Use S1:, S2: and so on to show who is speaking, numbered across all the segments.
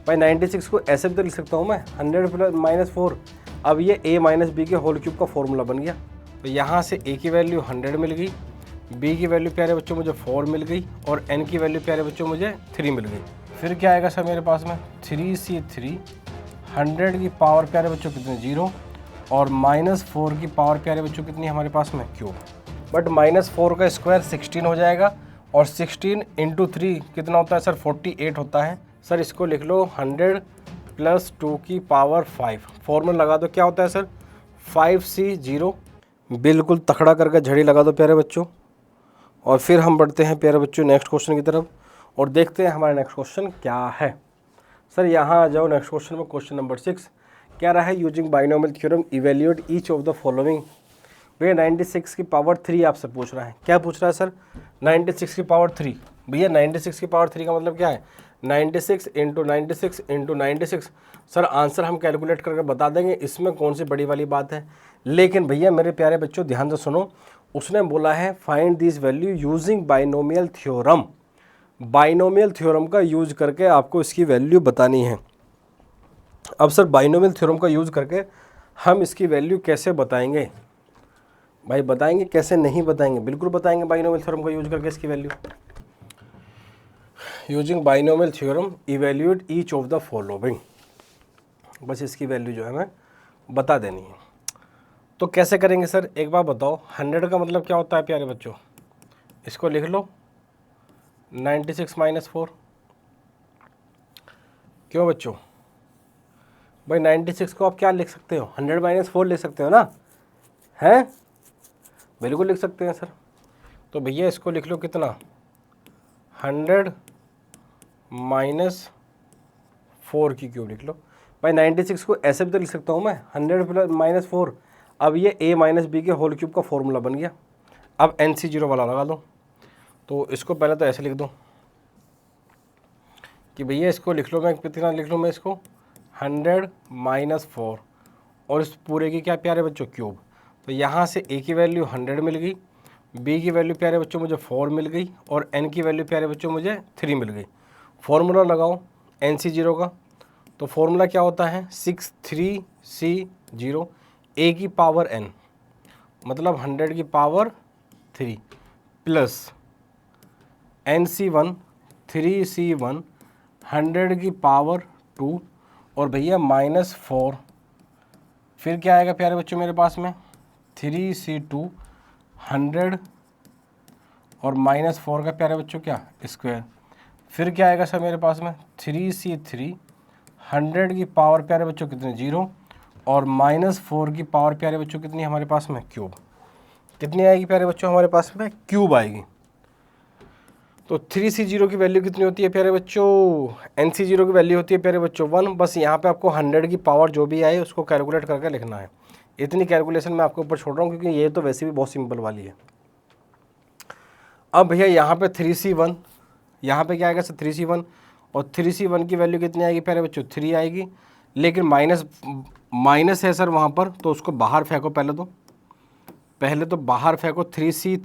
S1: भाई 96 को ऐसे भी तो लिख सकता हूँ मैं, 100 प्लस -4। अब ये a माइनस बी के होल क्यूब का फॉर्मूला बन गया। तो यहाँ से a की वैल्यू 100 मिल गई, b की वैल्यू प्यारे बच्चों मुझे 4 मिल गई और n की वैल्यू प्यारे बच्चों मुझे 3 मिल गई। फिर क्या आएगा सर मेरे पास में 3c3, 100 की पावर प्यारे बच्चों कितने 0 और -4 की पावर प्यारे बच्चों कितनी हमारे पास में क्यूब। बट -4 का स्क्वायर 16 हो जाएगा और 16 इंटू 3 कितना होता है सर 48 होता है। सर इसको लिख लो 100 प्लस 2 की पावर 5, फॉर्मूला लगा दो क्या होता है सर 5c0। बिल्कुल तखड़ा करके झड़ी लगा दो प्यारे बच्चों। और फिर हम बढ़ते हैं प्यारे बच्चों नेक्स्ट क्वेश्चन की तरफ और देखते हैं हमारा नेक्स्ट क्वेश्चन क्या है। सर यहाँ आ जाओ नेक्स्ट क्वेश्चन में। क्वेश्चन नंबर 6 कह रहा है using binomial theorem evaluate each of the following. भैया 96 की पावर 3 आपसे पूछ रहा है। क्या पूछ रहा है सर 96 की पावर 3। भैया 96 की पावर 3 का मतलब क्या है 96 इंटू 96 इंटू 96। सर आंसर हम कैलकुलेट करके बता देंगे, इसमें कौन सी बड़ी वाली बात है। लेकिन भैया मेरे प्यारे बच्चों ध्यान से सुनो, उसने बोला है find this value using binomial theorem. Binomial theorem का यूज करके आपको इसकी वैल्यू बतानी है। अब सर बाइनोमियल थ्योरम का यूज करके हम इसकी वैल्यू कैसे बताएंगे। भाई बताएंगे कैसे, नहीं बताएंगे, बिल्कुल बताएंगे बाइनोमियल थ्योरम का यूज करके इसकी value. Using binomial theorem evaluate each of the following, बस इसकी वैल्यू जो है हमें बता देनी है। तो कैसे करेंगे सर एक बार बताओ। 100 का मतलब क्या होता है प्यारे बच्चों, इसको लिख लो 96 माइनस 4। क्यों बच्चों भाई 96 को आप क्या लिख सकते हो 100 माइनस 4 लिख सकते हो ना, हैं बिल्कुल लिख सकते हैं सर। तो भैया इसको लिख लो कितना 100 माइनस 4 की क्यूब लिख लो। भाई 96 को ऐसे भी तो लिख सकता हूँ मैं 100 प्लस -4। अब ये a माइनस बी के होल क्यूब का फॉर्मूला बन गया। अब NC0 वाला लगा दो। तो इसको पहले तो ऐसे लिख दो कि भैया इसको लिख लो, मैं कितना लिख लूँ मैं इसको 100 माइनस 4 और इस पूरे की क्या प्यारे बच्चों क्यूब। तो यहाँ से a की वैल्यू 100 मिल गई, b की वैल्यू प्यारे बच्चों मुझे 4 मिल गई और n की वैल्यू प्यारे बच्चों मुझे 3 मिल गई। फॉर्मूला लगाओ NC0 का। तो फॉर्मूला क्या होता है 63C0 a की पावर n मतलब 100 की पावर 3 प्लस NC1 3C1 100 की पावर 2 और भैया -4। फिर क्या आएगा प्यारे बच्चों मेरे पास में 3C2 100 और -4 का प्यारे बच्चों क्या स्क्वायर। फिर क्या आएगा सर मेरे पास में 3C3 100 की पावर प्यारे बच्चों कितने 0 और -4 की पावर प्यारे बच्चों कितनी हमारे पास में क्यूब। कितनी आएगी प्यारे बच्चों हमारे पास में क्यूब आएगी। तो 3C0 की वैल्यू कितनी होती है प्यारे बच्चों, NC0 की वैल्यू होती है प्यारे बच्चों 1। बस यहाँ पे आपको 100 की पावर जो भी आए उसको कैलकुलेट करके लिखना है। इतनी कैलकुलेशन मैं आपके ऊपर छोड़ रहा हूँ क्योंकि ये तो वैसे भी बहुत सिंपल वाली है। अब भैया यहाँ पे 3C1, यहाँ पे क्या आएगा सर 3C1 और 3C1 की वैल्यू कितनी आएगी प्यारे बच्चों 3 आएगी। लेकिन माइनस है सर वहाँ पर, तो उसको बाहर फेंको पहले तो बाहर फेंको 3C,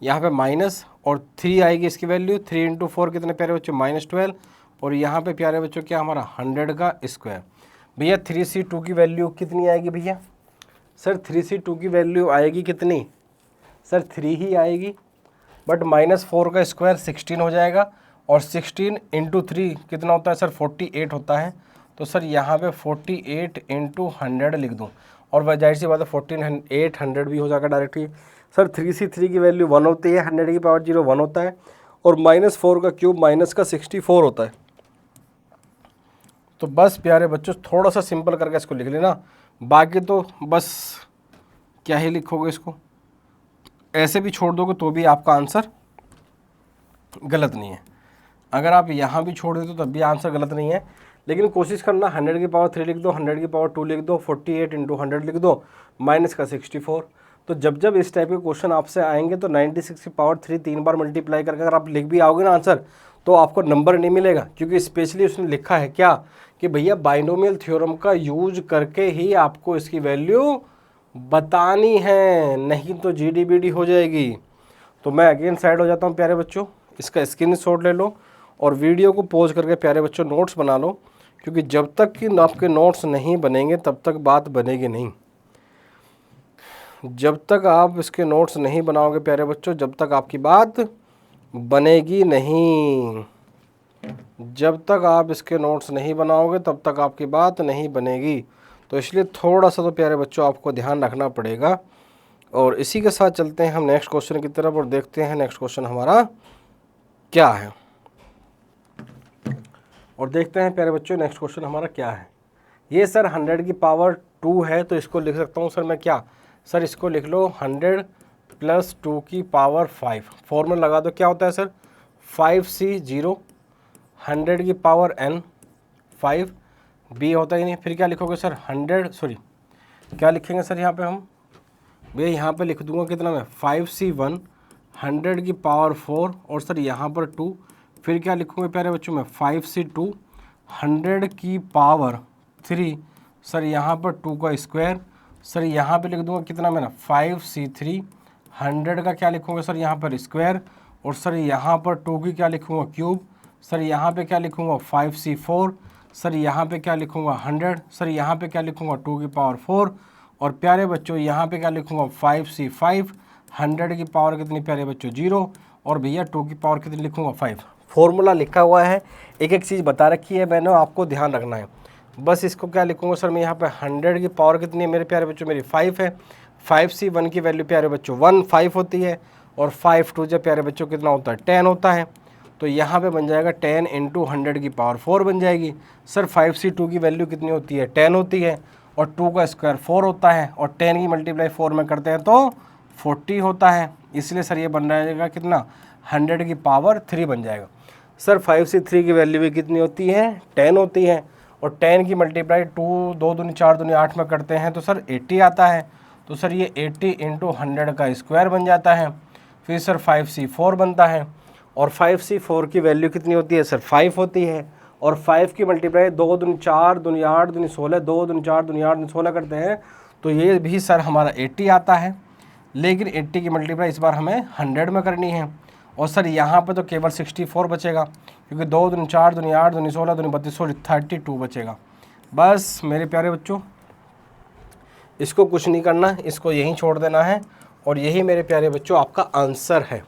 S1: यहाँ पे माइनस और 3 आएगी इसकी वैल्यू 3 इंटू 4 कितने प्यारे बच्चों -12 और यहाँ पे प्यारे बच्चों क्या हमारा 100 का स्क्वायर। भैया 3C2 की वैल्यू कितनी आएगी भैया सर 3C2 की वैल्यू आएगी कितनी सर 3 ही आएगी। बट -4 का स्क्वायर 16 हो जाएगा और 16 इंटू 3 कितना होता है सर 48 होता है। तो सर यहाँ पे 48 इंटू 100 लिख दूँ और वह जाहिर सी बात है 800 भी हो जाएगा डायरेक्टली। सर 3C3 की वैल्यू 1 होती है, 100 की पावर 0 1 होता है और -4 का क्यूब माइनस का 64 होता है। तो बस प्यारे बच्चों थोड़ा सा सिंपल करके इसको लिख लेना, बाकी तो बस क्या ही लिखोगे, इसको ऐसे भी छोड़ दोगे तो भी आपका आंसर गलत नहीं है। अगर आप यहाँ भी छोड़ देते तो तब भी आंसर गलत नहीं है। लेकिन कोशिश करना 100 की पावर 3 लिख दो, 100 की पावर 2 लिख दो, 48 इंटू 100 लिख दो, माइनस का 64। तो जब इस टाइप के क्वेश्चन आपसे आएंगे तो 96 की पावर 3 3 बार मल्टीप्लाई करके अगर आप लिख भी आओगे ना आंसर तो आपको नंबर नहीं मिलेगा, क्योंकि स्पेशली उसने लिखा है क्या कि भैया बाइनोमियल थ्योरम का यूज करके ही आपको इसकी वैल्यू बतानी है, नहीं तो GDBD हो जाएगी। तो मैं अगेन साइड हो जाता हूँ प्यारे बच्चों, इसका स्क्रीनशॉट ले लो और वीडियो को पॉज करके प्यारे बच्चों नोट्स बना लो, क्योंकि जब तक कि आपके नोट्स नहीं बनेंगे तब तक बात बनेगी नहीं। जब तक आप इसके नोट्स नहीं बनाओगे प्यारे बच्चों, जब तक आपकी बात बनेगी नहीं। जब तक आप इसके नोट्स नहीं बनाओगे तब तक आपकी बात नहीं बनेगी। तो इसलिए थोड़ा सा तो प्यारे बच्चों आपको ध्यान रखना पड़ेगा। और इसी के साथ चलते हैं हम नेक्स्ट क्वेश्चन की तरफ और देखते हैं नेक्स्ट क्वेश्चन हमारा क्या है। और देखते हैं प्यारे बच्चों नेक्स्ट क्वेश्चन हमारा क्या है। ये सर 100 की पावर 2 है, तो इसको लिख सकता हूँ सर मैं क्या, सर इसको लिख लो 100 + 2 की पावर 5। फॉर्मूला लगा दो, क्या होता है सर 5c 0, 100 की पावर n 5 b होता ही नहीं। फिर क्या लिखोगे सर 100, सॉरी क्या लिखेंगे सर यहाँ पे हम, भैया यहाँ पे लिख दूंगा कितना मैं 5c 1, 100 की पावर 4 और सर यहाँ पर 2। फिर क्या लिखूँगा प्यारे बच्चों में 5c 2, 100 की पावर 3, सर यहाँ पर 2 का स्क्वायर। सर यहाँ पे लिख दूंगा कितना मैंने 5c 3, 100 का क्या लिखूँगा सर यहाँ पर स्क्वायर और सर यहाँ पर 2 की क्या लिखूँगा क्यूब। सर यहाँ पे क्या लिखूँगा 5c 4, सर यहाँ पे क्या लिखूँगा 100, सर यहाँ पे क्या लिखूँगा 2 की पावर 4 और प्यारे बच्चों यहाँ पे क्या लिखूँगा 5c 5, 100 की पावर कितनी प्यारे बच्चों 0 और भैया 2 की पावर कितनी लिखूँगा 5। फॉर्मूला लिखा हुआ है, एक एक चीज़ बता रखी है मैंने, आपको ध्यान रखना है। बस इसको क्या लिखूँगा सर मैं यहाँ पे 100 की पावर कितनी है मेरे प्यारे बच्चों, मेरी 5 है। 5c 1 की वैल्यू प्यारे बच्चों 1 5 होती है और 5 2 जब प्यारे बच्चों कितना होता है 10 होता है। तो यहाँ पे बन जाएगा 10 × 100 की पावर 4 बन जाएगी। सर 5c 2 की वैल्यू कितनी होती है 10 होती है और 2 का स्क्वायर 4 होता है और 10 की मल्टीप्लाई 4 में करते हैं तो 40 होता है। इसलिए सर ये बन जाएगा कितना 100 की पावर 3 बन जाएगा। सर 5c 3 की वैल्यू भी कितनी होती है 10 होती है और 10 की मल्टीप्लाई 2 2 दूनी 4 दूनी 8 में करते हैं तो सर 80 आता है। तो सर ये 80 × 100 का स्क्वायर बन जाता है। फिर सर 5c 4 बनता है और 5c 4 की वैल्यू कितनी होती है सर 5 होती है और 5 की मल्टीप्लाई 2 दूनी 4 दूनी 8 दूनी 16, 2 दूनी 4 दूनी 8 दूनी 16 करते हैं तो ये भी सर हमारा 80 आता है। लेकिन 80 की मल्टीप्लाई इस बार हमें 100 में करनी है और सर यहाँ पे तो केवल 64 बचेगा, क्योंकि 2 दूनी 4 दूनी 8 दूनी 16 दूनी 32 32 बचेगा। बस मेरे प्यारे बच्चों इसको कुछ नहीं करना, इसको यहीं छोड़ देना है और यही मेरे प्यारे बच्चों आपका आंसर है।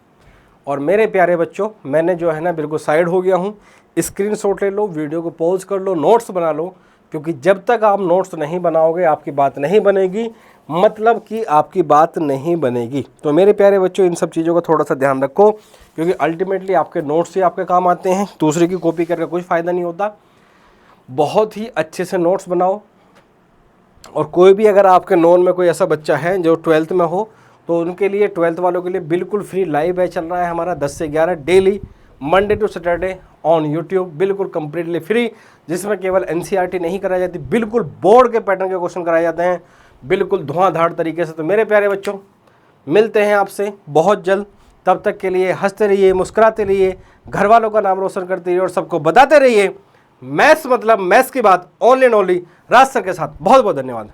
S1: और मेरे प्यारे बच्चों मैंने जो है ना बिल्कुल साइड हो गया हूँ, स्क्रीनशॉट ले लो, वीडियो को पॉज कर लो, नोट्स बना लो, क्योंकि जब तक आप नोट्स नहीं बनाओगे आपकी बात नहीं बनेगी, मतलब कि आपकी बात नहीं बनेगी। तो मेरे प्यारे बच्चों इन सब चीज़ों का थोड़ा सा ध्यान रखो, क्योंकि अल्टीमेटली आपके नोट्स ही आपके काम आते हैं, दूसरे की कॉपी करके कोई फ़ायदा नहीं होता। बहुत ही अच्छे से नोट्स बनाओ। और कोई भी अगर आपके नोन में कोई ऐसा बच्चा है जो 12th में हो तो उनके लिए 12th वालों के लिए बिल्कुल फ्री लाइव बैच चल रहा है हमारा 10 से 11 daily Monday to Saturday on YouTube, बिल्कुल कम्प्लीटली फ्री, जिसमें केवल NCERT नहीं कराई जाती, बिल्कुल बोर्ड के पैटर्न के क्वेश्चन कराए जाते हैं, बिल्कुल धुआंधार तरीके से। तो मेरे प्यारे बच्चों मिलते हैं आपसे बहुत जल्द, तब तक के लिए हंसते रहिए, मुस्कुराते रहिए, घर वालों का नाम रोशन करते रहिए और सबको बताते रहिए मैथ्स मतलब मैथ्स की बात only and only Raj sir के साथ। बहुत बहुत धन्यवाद।